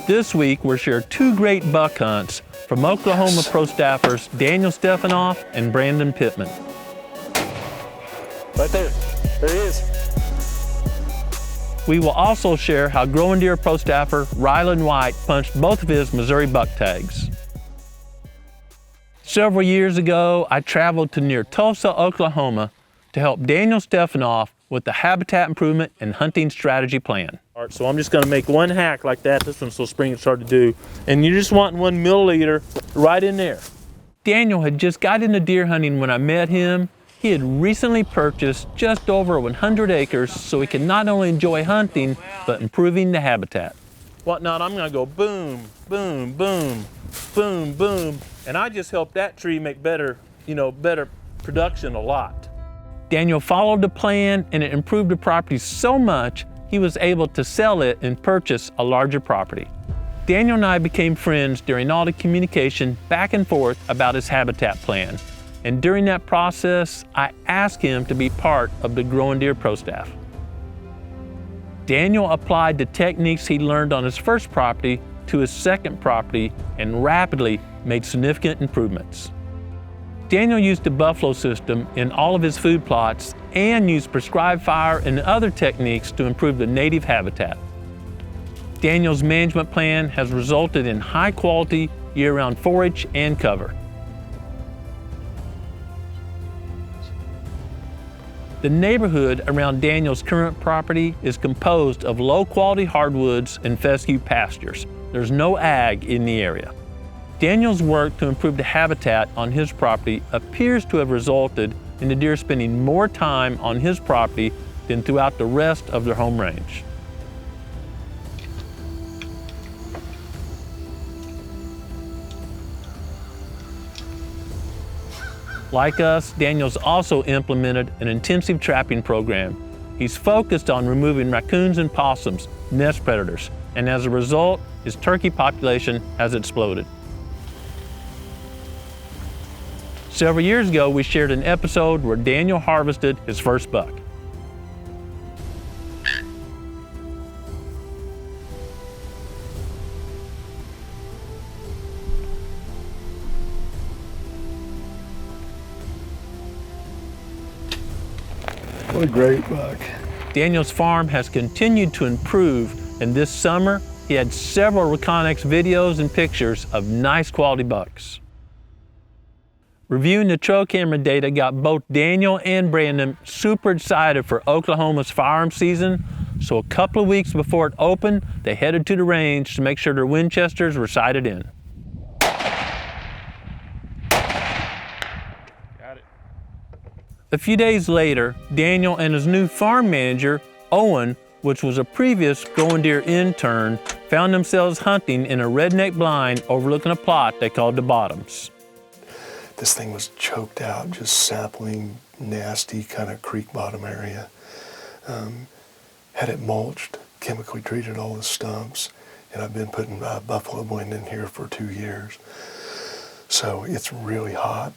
This week, we'll share 2 great buck hunts from Oklahoma pro staffers Daniel Stefanoff and Brandon Pittman. Right there. There he is. We will also share how Growing Deer pro staffer Rylan White punched both of his Missouri buck tags. Several years ago, I traveled to near Tulsa, Oklahoma to help Daniel Stefanoff with the habitat improvement and hunting strategy plan. All right, so I'm just gonna make one hack like that. This one's so spring it started to do. And you're just wanting 1 milliliter right in there. Daniel had just got into deer hunting when I met him. He had recently purchased just over 100 acres so he could not only enjoy hunting, but improving the habitat. Whatnot, I'm gonna go boom, boom, boom, boom, boom. And I just helped that tree make better production a lot. Daniel followed the plan and it improved the property so much he was able to sell it and purchase a larger property. Daniel and I became friends during all the communication back and forth about his habitat plan. And during that process, I asked him to be part of the Growing Deer pro staff. Daniel applied the techniques he learned on his first property to his second property and rapidly made significant improvements. Daniel used the buffalo system in all of his food plots and used prescribed fire and other techniques to improve the native habitat. Daniel's management plan has resulted in high quality year-round forage and cover. The neighborhood around Daniel's current property is composed of low-quality hardwoods and fescue pastures. There's no ag in the area. Daniel's work to improve the habitat on his property appears to have resulted in the deer spending more time on his property than throughout the rest of their home range. Like us, Daniel's also implemented an intensive trapping program. He's focused on removing raccoons and possums, nest predators, and as a result, his turkey population has exploded. Several years ago, we shared an episode where Daniel harvested his first buck. What a great buck. Daniel's farm has continued to improve, and this summer, he had several Reconnex videos and pictures of nice quality bucks. Reviewing the trail camera data got both Daniel and Brandon super excited for Oklahoma's firearm season, so a couple of weeks before it opened, they headed to the range to make sure their Winchesters were sighted in. Got it. A few days later, Daniel and his new farm manager, Owen, which was a previous Growing Deer intern, found themselves hunting in a redneck blind overlooking a plot they called the Bottoms. This thing was choked out, just sapling, nasty kind of creek bottom area. Had it mulched, chemically treated all the stumps, and I've been putting buffalo wind in here for 2 years. So it's really hot.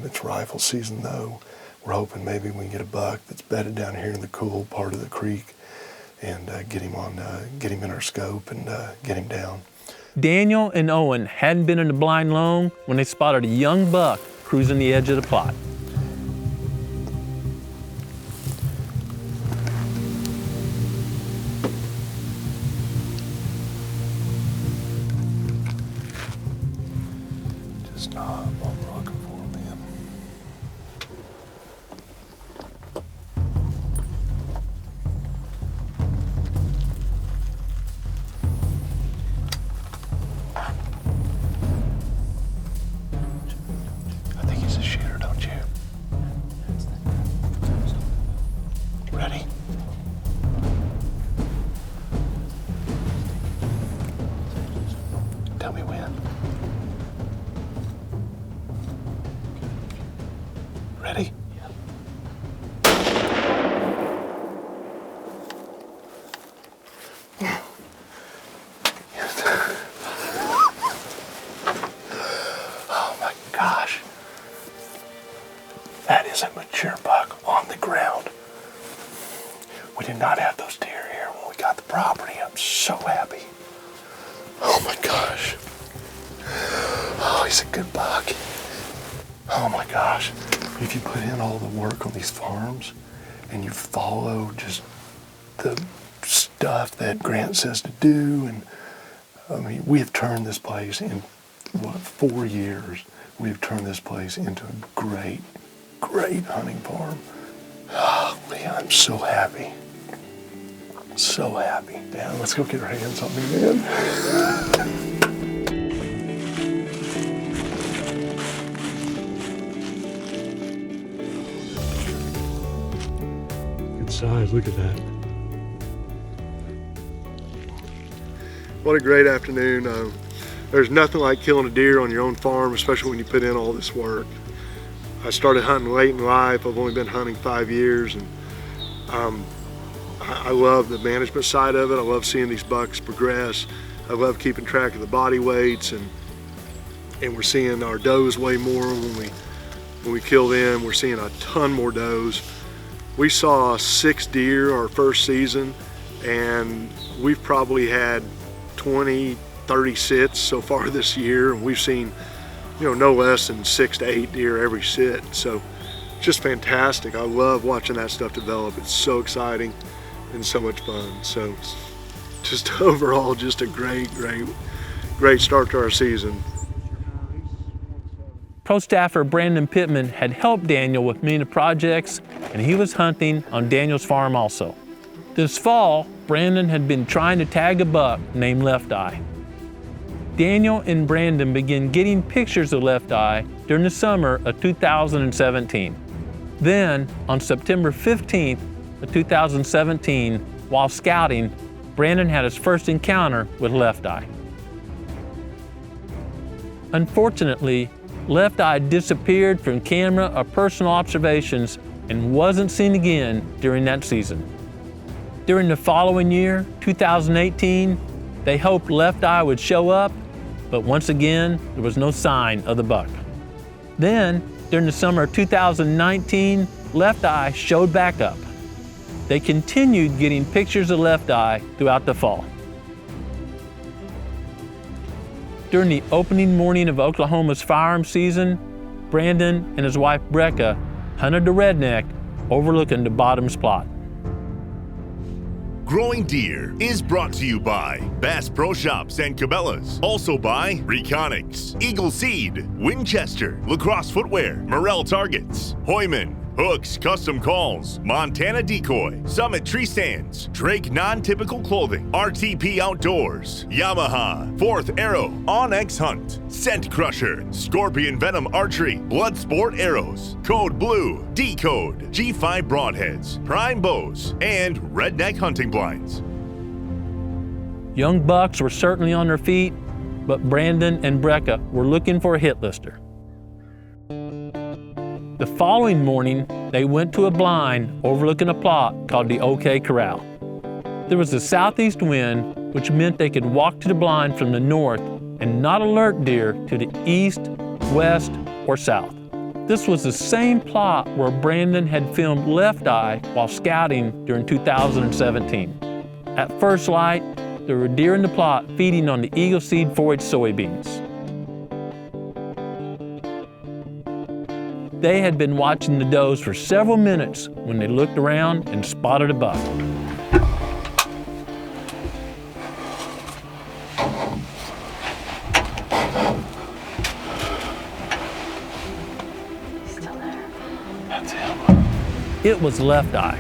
It's rifle season though. We're hoping maybe we can get a buck that's bedded down here in the cool part of the creek and get him in our scope and get him down. Daniel and Owen hadn't been in the blind long when they spotted a young buck cruising the edge of the plot. Just not what we're looking for, man. I think he's a shooter, don't you? Ready? Tell me when. Ready? Oh my gosh. That is a mature buck on the ground. We did not have those deer here when we got the property. I'm so happy. my gosh. Oh, he's a good buck. Oh my gosh. If you put in all the work on these farms and you follow just the stuff that Grant says to do, and I mean, we have turned this place in, 4 years, we've turned this place into a great, great hunting farm. Oh, man, I'm so happy. So happy. Dad, let's go get our hands on me, man. Good size, look at that. What a great afternoon. There's nothing like killing a deer on your own farm, especially when you put in all this work. I started hunting late in life. I've only been hunting 5 years, and I love the management side of it. I love seeing these bucks progress. I love keeping track of the body weights, and we're seeing our does weigh more when we kill them. We're seeing a ton more does. We saw 6 deer our first season, and we've probably had 20, 30 sits so far this year, and we've seen, no less than 6 to 8 deer every sit. So just fantastic. I love watching that stuff develop. It's so exciting and so much fun. So just overall, just a great start to our season. Pro staffer Brandon Pittman had helped Daniel with many projects, and he was hunting on Daniel's farm also. This fall, Brandon had been trying to tag a buck named Left Eye. Daniel and Brandon began getting pictures of Left Eye during the summer of 2017. Then, on September 15th of 2017, while scouting, Brandon had his first encounter with Left Eye. Unfortunately, Left Eye disappeared from camera or personal observations and wasn't seen again during that season. During the following year, 2018, they hoped Left Eye would show up, but once again, there was no sign of the buck. Then, during the summer of 2019, Left Eye showed back up. They continued getting pictures of Left Eye throughout the fall. During the opening morning of Oklahoma's firearm season, Brandon and his wife Brecca hunted the redneck overlooking the Bottoms plot. Growing Deer is brought to you by Bass Pro Shops and Cabela's. Also by Reconics, Eagle Seed, Winchester, Lacrosse Footwear, Morel Targets, Hoyman, Hooks Custom Calls, Montana Decoy, Summit Tree Stands, Drake Non-Typical Clothing, RTP Outdoors, Yamaha, Fourth Arrow, Onyx Hunt, Scent Crusher, Scorpion Venom Archery, Blood Sport Arrows, Code Blue, Decode, G5 Broadheads, Prime Bows, and Redneck Hunting Blinds. Young bucks were certainly on their feet, but Brandon and Brecca were looking for a hit lister. The following morning, they went to a blind overlooking a plot called the OK Corral. There was a southeast wind, which meant they could walk to the blind from the north and not alert deer to the east, west, or south. This was the same plot where Brandon had filmed Left Eye while scouting during 2017. At first light, there were deer in the plot feeding on the Eagle Seed forage soybeans. They had been watching the does for several minutes when they looked around and spotted a buck. He's still there. That's him. It was Left Eye.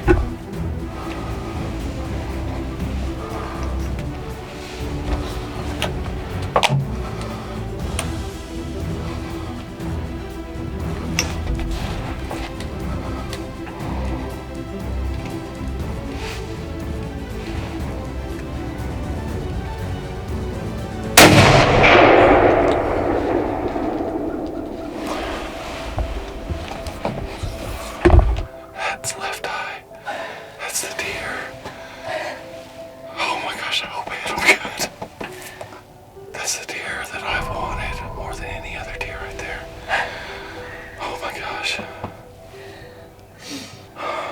That's Left Eye. That's the deer. Oh my gosh, I hope I hit him good. That's the deer that I wanted more than any other deer right there. Oh my gosh.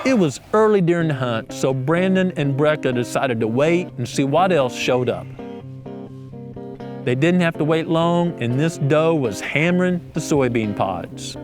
It was early during the hunt, so Brandon and Brecca decided to wait and see what else showed up. They didn't have to wait long, and this doe was hammering the soybean pods.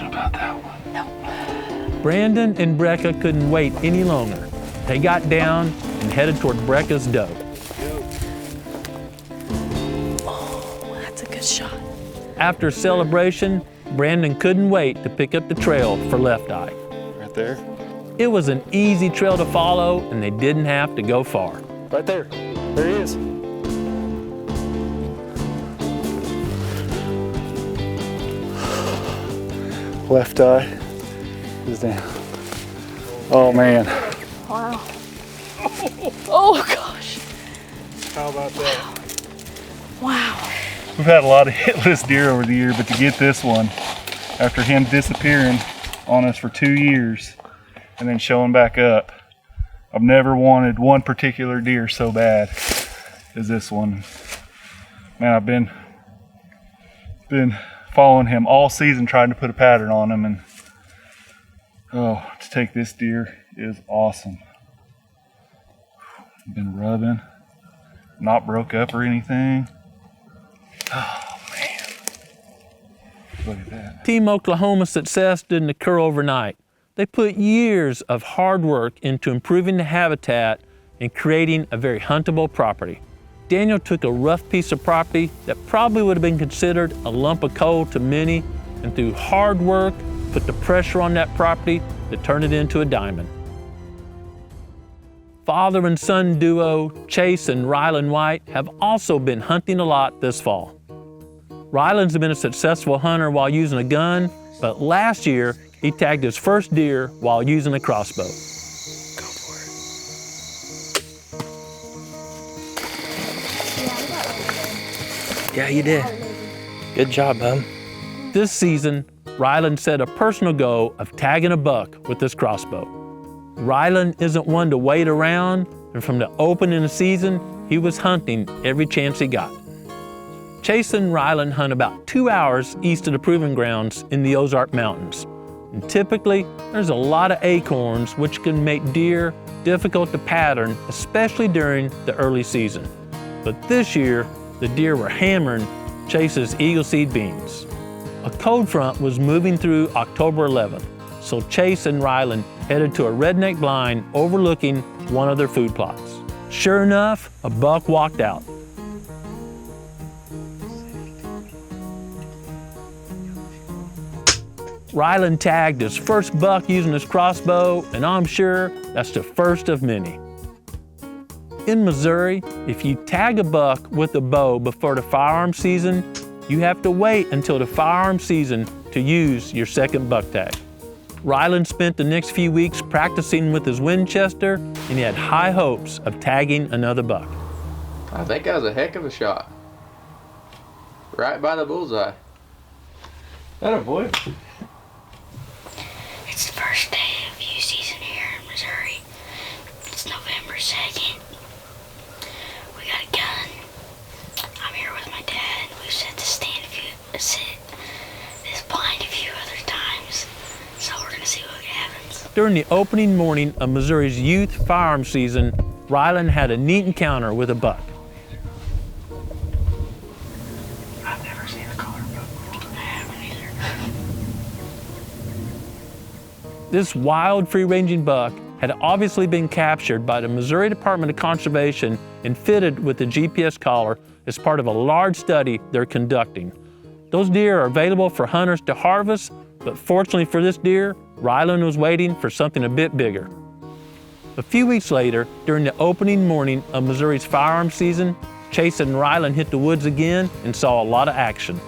About that one. No. Brandon and Brecca couldn't wait any longer. They got down and headed toward Brecca's doe. Oh, that's a good shot. After celebration, Brandon couldn't wait to pick up the trail for Left Eye. Right there? It was an easy trail to follow, and they didn't have to go far. Right there. There he is. Left eye is down. Oh man. Wow. Oh gosh. How about that? Wow. We've had a lot of hitless deer over the year, but to get this one, after him disappearing on us for 2 years and then showing back up, I've never wanted one particular deer so bad as this one. Man, I've been following him all season, trying to put a pattern on him, and oh, to take this deer is awesome. Been rubbing, not broke up or anything. Oh man, look at that. Team Oklahoma's success didn't occur overnight. They put years of hard work into improving the habitat and creating a very huntable property. Daniel took a rough piece of property that probably would have been considered a lump of coal to many, and through hard work, put the pressure on that property to turn it into a diamond. Father and son duo Chase and Rylan White have also been hunting a lot this fall. Rylan's been a successful hunter while using a gun, but last year he tagged his first deer while using a crossbow. Yeah, you did. Good job, bud. This season, Rylan set a personal goal of tagging a buck with this crossbow. Rylan isn't one to wait around, and from the opening of the season, he was hunting every chance he got. Chase and Rylan hunt about 2 hours east of the proving grounds in the Ozark Mountains. And typically, there's a lot of acorns, which can make deer difficult to pattern, especially during the early season. But this year, the deer were hammering Chase's Eagle Seed beans. A cold front was moving through October 11th, so Chase and Rylan headed to a redneck blind overlooking one of their food plots. Sure enough, a buck walked out. Rylan tagged his first buck using his crossbow, and I'm sure that's the first of many. In Missouri, if you tag a buck with a bow before the firearm season, you have to wait until the firearm season to use your second buck tag. Rylan spent the next few weeks practicing with his Winchester, and he had high hopes of tagging another buck. I think that was a heck of a shot. Right by the bullseye. Atta boy. It's the first day of youth season here in Missouri. It's November 2nd. We got a gun. I'm here with my dad. We've set this blind a few other times. So we're gonna see what happens. During the opening morning of Missouri's youth firearm season, Rylan had a neat encounter with a buck. I've never seen a collar buck before. I haven't either. This wild, free-ranging buck had obviously been captured by the Missouri Department of Conservation and fitted with a GPS collar as part of a large study they're conducting. Those deer are available for hunters to harvest, but fortunately for this deer, Rylan was waiting for something a bit bigger. A few weeks later, during the opening morning of Missouri's firearm season, Chase and Rylan hit the woods again and saw a lot of action.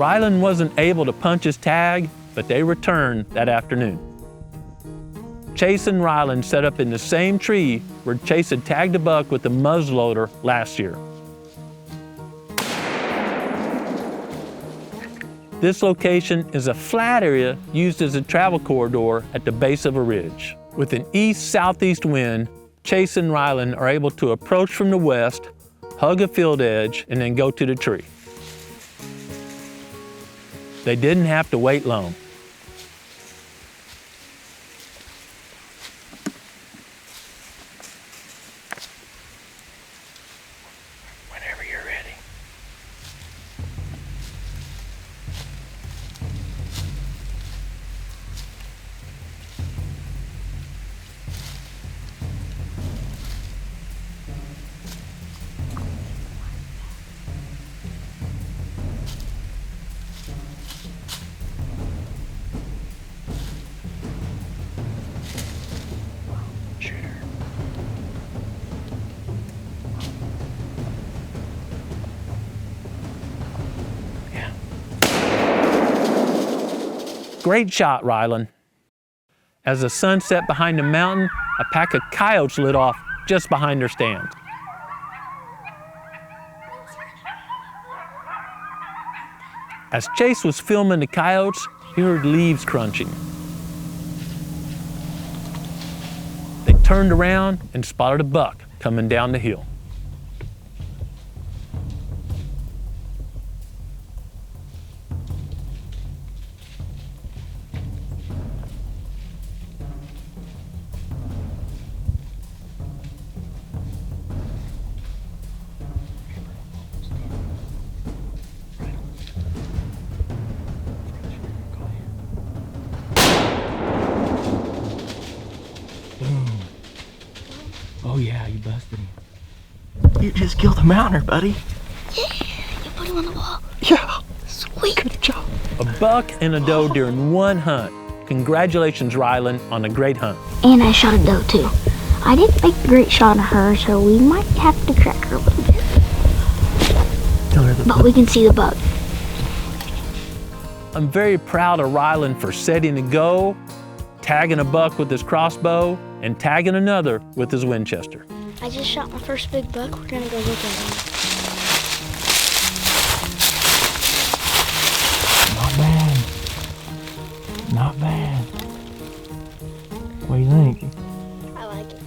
Rylan wasn't able to punch his tag, but they returned that afternoon. Chase and Rylan set up in the same tree where Chase had tagged a buck with the muzzleloader last year. This location is a flat area used as a travel corridor at the base of a ridge. With an east-southeast wind, Chase and Rylan are able to approach from the west, hug a field edge, and then go to the tree. They didn't have to wait long. Whenever you're ready. Great shot, Rylan. As the sun set behind the mountain, a pack of coyotes lit off just behind their stand. As Chase was filming the coyotes, he heard leaves crunching. They turned around and spotted a buck coming down the hill. Oh yeah, you busted him. You just killed a mountainer, buddy. Yeah, you put him on the wall. Yeah. Sweet. Good job. A buck and a doe during one hunt. Congratulations, Rylan, on a great hunt. And I shot a doe too. I didn't make a great shot of her, so we might have to crack her a little bit. But we can see the buck. I'm very proud of Rylan for setting a go, tagging a buck with his crossbow, and tagging another with his Winchester. I just shot my first big buck. We're gonna go look at him. Not bad. Not bad. What do you think? I like it.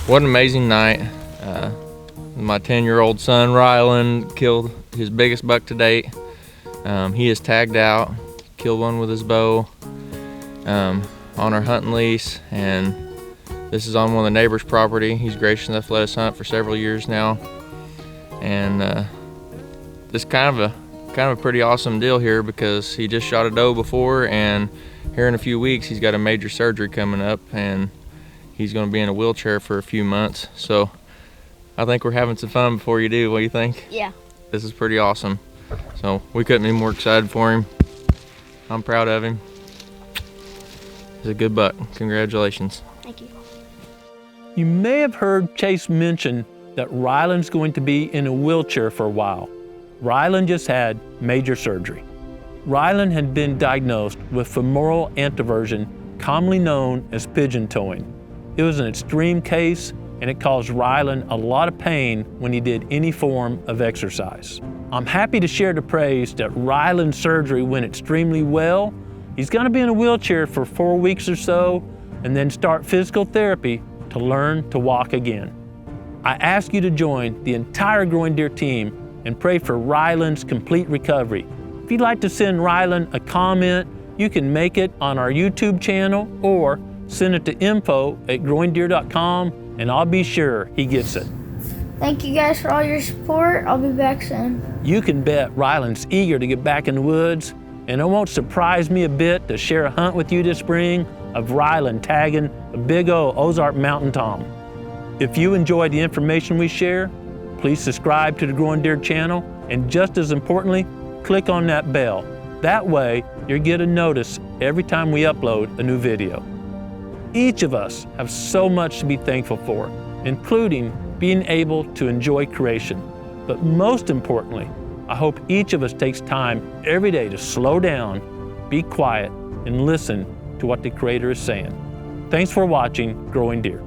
What an amazing night. My 10-year-old son, Ryland, killed his biggest buck to date. He is tagged out, killed one with his bow on our hunting lease, and this is on one of the neighbor's property. He's gracious enough to let us hunt for several years now. And this is kind of a pretty awesome deal here because he just shot a doe before, and here in a few weeks he's got a major surgery coming up and he's going to be in a wheelchair for a few months. So I think we're having some fun before you do. What do you think? Yeah. This is pretty awesome. So we couldn't be more excited for him. I'm proud of him. He's a good buck. Congratulations. Thank you. You may have heard Chase mention that Rylan's going to be in a wheelchair for a while. Rylan just had major surgery. Rylan had been diagnosed with femoral anteversion, commonly known as pigeon toeing. It was an extreme case, and it caused Rylan a lot of pain when he did any form of exercise. I'm happy to share the praise that Rylan's surgery went extremely well. He's going to be in a wheelchair for 4 weeks or so, and then start physical therapy to learn to walk again. I ask you to join the entire Growing Deer team and pray for Rylan's complete recovery. If you'd like to send Rylan a comment, you can make it on our YouTube channel or send it to info@GrowingDeer.com, and I'll be sure he gets it. Thank you guys for all your support. I'll be back soon. You can bet Rylan's eager to get back in the woods, and it won't surprise me a bit to share a hunt with you this spring of Rylan tagging a big old Ozark Mountain Tom. If you enjoy the information we share, please subscribe to the Growing Deer channel, and just as importantly, click on that bell. That way, you'll get a notice every time we upload a new video. Each of us have so much to be thankful for, including being able to enjoy creation. But most importantly, I hope each of us takes time every day to slow down, be quiet, and listen to what the Creator is saying. Thanks for watching Growing Deer.